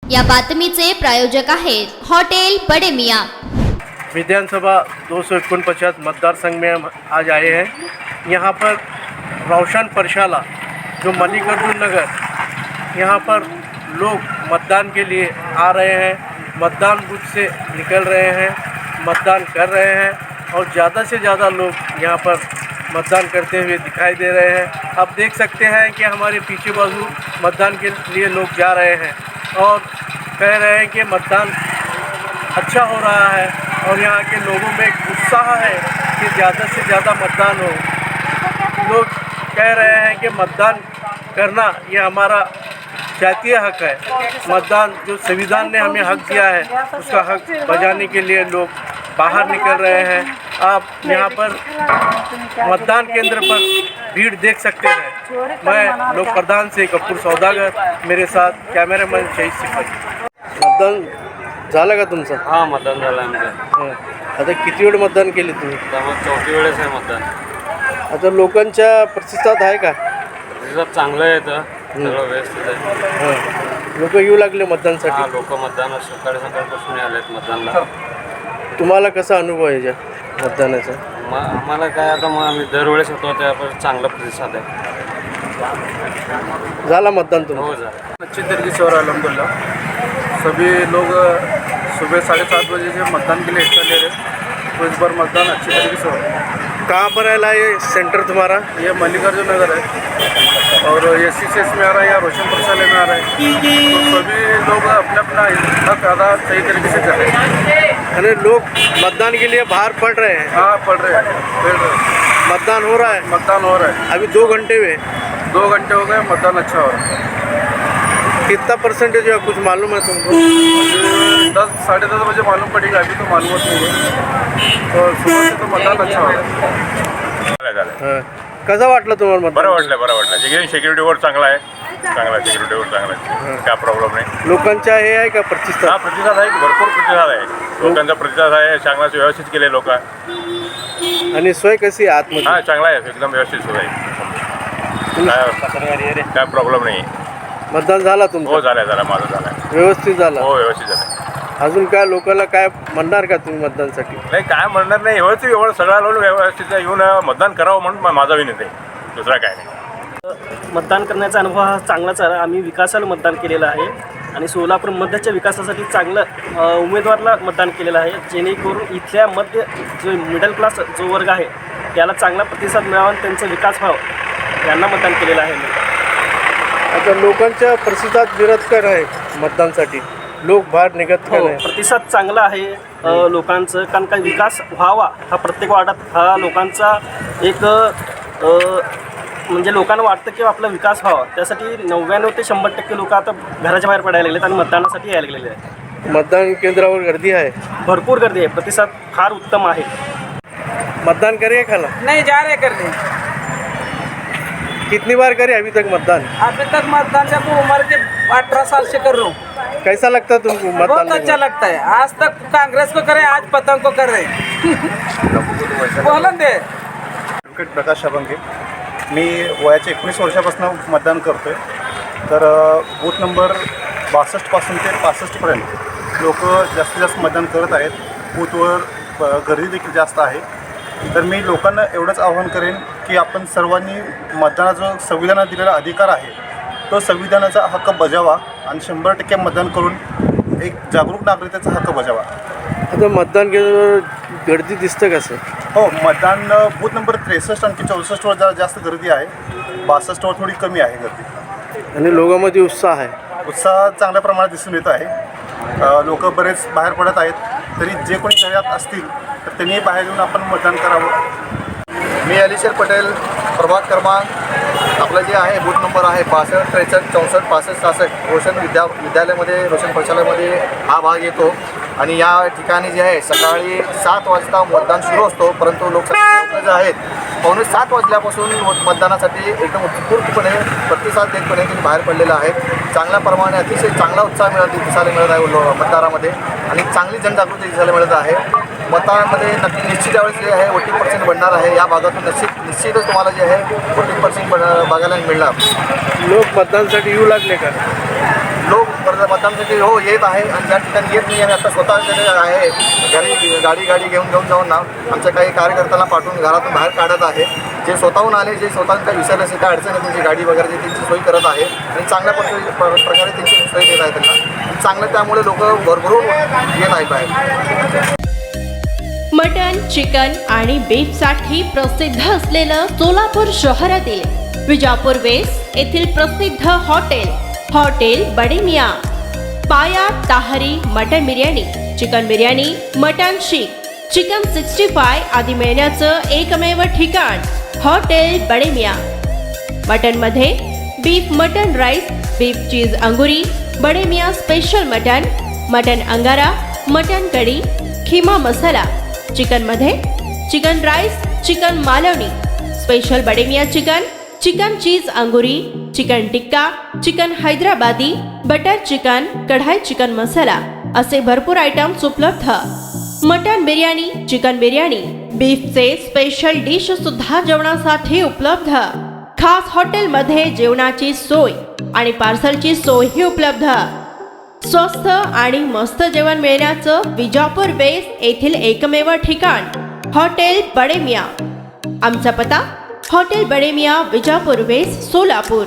या बातमीचे प्रायोजक आहेत हॉटेल बड़े मियाँ। विधानसभा 249 मतदार संघ में हम आज आए हैं। यहाँ पर रोशन परशाला जो मल्लिकार्जुन नगर, यहाँ पर लोग मतदान के लिए आ रहे हैं, मतदान बूथ से निकल रहे हैं, मतदान कर रहे हैं और ज़्यादा से ज़्यादा लोग यहाँ पर मतदान करते हुए दिखाई दे रहे हैं। आप देख सकते हैं कि हमारे पीछे बाजू मतदान के लिए लोग जा रहे हैं और कह रहे हैं कि मतदान अच्छा हो रहा है और यहाँ के लोगों में एक उत्साह है कि ज़्यादा से ज़्यादा मतदान हो। लोग कह रहे हैं कि मतदान करना ये हमारा जातीय हक है। मतदान जो संविधान ने हमें हक दिया है उसका हक बजाने के लिए लोग बाहर निकल रहे हैं। आप यहाँ पर मतदान केंद्र पर भीड़ देख सकते हैं। मैं लोक प्रधान से कपूर सौदागर, मेरे साथ कॅमेरामॅन शहीद सिपाही। मतदान झालं का तुमचं? हां, मतदान झालं आमचं। आता किती वेळ मतदान केले तुम्ही? त्यामुळे चौथी वेळेस आहे मतदान। आता लोकांच्या प्रतिसाद आहे का? प्रतिसाद चांगलं आहे, तर सगळं व्यवस्थित आहे। लोक येऊ लागले मतदानसाठी? हां, लोक मतदान सकाळपासून आलेत मतदानला। तुम्हाला कसा अनुभव आहे या मतदानाचा? आम्हाला काय, आता मग आम्ही दरवेळेस होतो त्यावर चांगला प्रतिसाद आहे। झाला मतदान तुमचं? हो झालं। अच्छी तरीके से हो रहा है अल्हम्दुलिल्लाह। सभी लोग सुबह 7:30 बजे से मतदान के लिए हिस्सा ले रहे हैं, तो इस बार मतदान अच्छी तरीके से हो रहा है। कहाँ पर है ये सेंटर तुम्हारा? ये मल्लिकार्जुन नगर है और ये SCCS में आ रहा है या रोशन परसाले में आ रहा है। तो सभी लोग अपना अपना हक अदा सही तरीके से कर रहे हैं। यानी लोग मतदान के लिए बाहर पड़ रहे हैं? हाँ, पढ़ रहे हैं। मतदान हो रहा है? मतदान हो रहा है। अभी 2 घंटे हुए? 2 घंटे हो गए, मतदान अच्छा हो रहा है। कितना परसेंटेज है, कुछ मालूम है तुमको? 10 साढ़े 10 बजे मालूम पड़ेगा, अभी तो मालूम नहीं है। तो सुबह से तो मतदान अच्छा हो रहा है। कसं वाटलं तुम्हाला मतदान? बरं वाटलं सिक्युरिटीवर चांगला आहे, सिक्युरिटीवर चांगला आहे, काय प्रॉब्लेम नाही। लोकांच्या हे आहे का प्रतिसाद? हा, प्रतिसाद आहे, भरपूर प्रतिसाद आहे, लोकांचा प्रतिसाद आहे, चांगला व्यवस्थित केले लोक। आणि सोय कशी आहे आतमध्ये? हा, चांगला आहे, एकदम व्यवस्थित सोय आहे, काय प्रॉब्लेम नाही। मतदान झाला तुमचं? हो, झालं, माझं झालं। व्यवस्थित झालं? हो, व्यवस्थित झालं। अजून काय लोकांना काय म्हणणार का तुम्ही मतदानसाठी? नाही, काय म्हणणार नाही, एवढं सगळ्या लोक व्यवस्थित येऊन मतदान करावं म्हणून माझा विनंती आहे, दुसरा काय नाही। मतदान करण्याचा अनुभव हा चांगलाच आहे। आम्ही विकासाला मतदान केलेलं आहे आणि सोलापूर मध्यच्या विकासासाठी चांगलं उमेदवाराला मतदान केलेलं आहे, जेणेकरून इथल्या मध्य जो मिडल क्लास जो वर्ग आहे त्याला चांगला प्रतिसाद मिळावा आणि त्यांचा विकास व्हावा, यांना मतदान केलेलं आहे मी। आता लोकांच्या प्रतिसाद विरोधकर आहे मतदानसाठी, लोक बाहेर निघत का हो, नाही? प्रतिसाद चांगला आहे लोकांचं, कारण का विकास व्हावा हा प्रत्येक वार्डात हा लोकांचा एक म्हणजे लोकांना वाटतं की आपला विकास व्हावा, त्यासाठी 99 ते 100% लोक आता घराच्या बाहेर पडायला लागलेत आणि मतदानासाठी यायला गेलेले आहेत। मतदान केंद्रावर गर्दी आहे? भरपूर गर्दी आहे, प्रतिसाद फार उत्तम आहे। मतदान करे खाला? नहीं जा रहे करने। कितनी बार करे अभी तक मतदान? अभी तक मतदान जब उम्र के 18 साल से कर रहा हूँ। कैसा लगता है तुमको मतदान? बहुत अच्छा लगता है। आज तक कांग्रेस को करे, आज पतंग को कर रहे बोलन दे। प्रकाश शाबंगे, मी वयाच्या 19 वर्षापासून मतदान करतो आहे। तर बूथ नंबर 62 पासून ते 65 पर्यंत लोक जास्तीत जास्त मतदान करत आहेत। बूथवर गर्दी देखील जास्त आहे। तर मी लोकांना एवढंच आवाहन करेन की आपण सर्वांनी मतदानाचा जो संविधानात दिलेला अधिकार आहे तो संविधानाचा हक्क बजावा आणि 100% मतदान करून एक जागरूक नागरिकाचा हक्क बजावा। आता मतदान केंद्रावर गर्दी दिसतं कसं? हो, मतदान बूथ नंबर 63 आणखी 64वर जरा जास्त गर्दी आहे, 62वर थोडी कमी आहे गर्दी। आणि लोकांमध्ये उत्साह आहे? उत्साह चांगल्या प्रमाणात दिसून येत आहे। लोक बरेच बाहेर पडत आहेत, तरी जे कोणी घरात असतील तर त्यांनी बाहेर येऊन आपण मतदान करावं। मी अलीशर पटेल, प्रभाग क्रमांक आपलं जे आहे बूथ नंबर आहे 62, 63, 64, 65, 66 रोशन विद्यालयामध्ये, रोशन प्रशालयामध्ये हा भाग येतो। आणि या ठिकाणी जे आहे सकाळी 7 वाजता मतदान सुरू असतो, परंतु लोक जे आहेत 6:45 वाजल्यापासून मतदानासाठी एकदम उत्स्फूर्तपणे प्रतिसाद देतपणे त्यांनी बाहेर पडलेलं आहे। चांगल्या प्रमाणे अतिशय चांगला उत्साह दिसायला मिळत आहे मतदारामध्ये आणि चांगली जनजागृती दिसायला मिळत आहे। मतामध्ये नक्की निश्चित यावेळेस जे आहे 40% बनणार आहे। या भागातून निश्चितच तुम्हाला जे आहे 40% बघायला मिळणार। लोक मतदानासाठी येऊ लागले का? लोक परत मतदानासाठी हो येत आहे आणि ज्या ठिकाणी येत नाही आणि आता स्वतः जे आहे घरी गाडी घेऊन जाऊन ना आमच्या काही कार्यकर्त्यांना पाठवून घरातून बाहेर काढत आहे. जे स्वतःहून आले, जे स्वतःहून काही विसरले असेल, काय अडचण आहे त्यांची गाडी वगैरे जे त्यांची सोय करत आहे आणि चांगल्या प्रकारे त्यांची सोय देत आहे त्यांना चांगलं. त्यामुळे लोक भरभरून येत आहेत बाहेर. मटन, चिकन आणि बीफसाठी प्रसिद्ध असलेलं सोलापूर शहरातील विजापूर वेस्ट येथील प्रसिद्ध हॉटेल बडे मियाँ. पाया ताहरी mutton biryani, chicken biryani, mutton seekh, chicken 65 आदी मिळण्याचं एकमेव ठिकाण हॉटेल बडे मियाँ. मटनमध्ये beef mutton rice, beef cheese अंगुरी, बडे मियाँ स्पेशल मटन अंगारा, मटन कढी, खिमा मसाला. चिकनमध्ये chicken rice, chicken Malvani, special Bade Miyan chicken cheese अंगुरी, chicken tikka, chicken Hyderabadi, butter chicken, kadai chicken masala असे भरपूर आयटम्स उपलब्ध. मटन बिर्याणी, चिकन बिर्याणी, बीफचे स्पेशल डिश सुद्धा जेवणासाठी उपलब्ध. खास हॉटेलमध्ये जेवणाची सोय आणि पार्सलची सोयही उपलब्ध. स्वस्त आणि मस्त जेवण मिळण्याचं विजापूर वेस्ट येथील एकमेव ठिकाण हॉटेल बडे मियाँ. आमचा पत्ता हॉटेल बडे मियाँ, विजापूर वेस्ट, सोलापूर.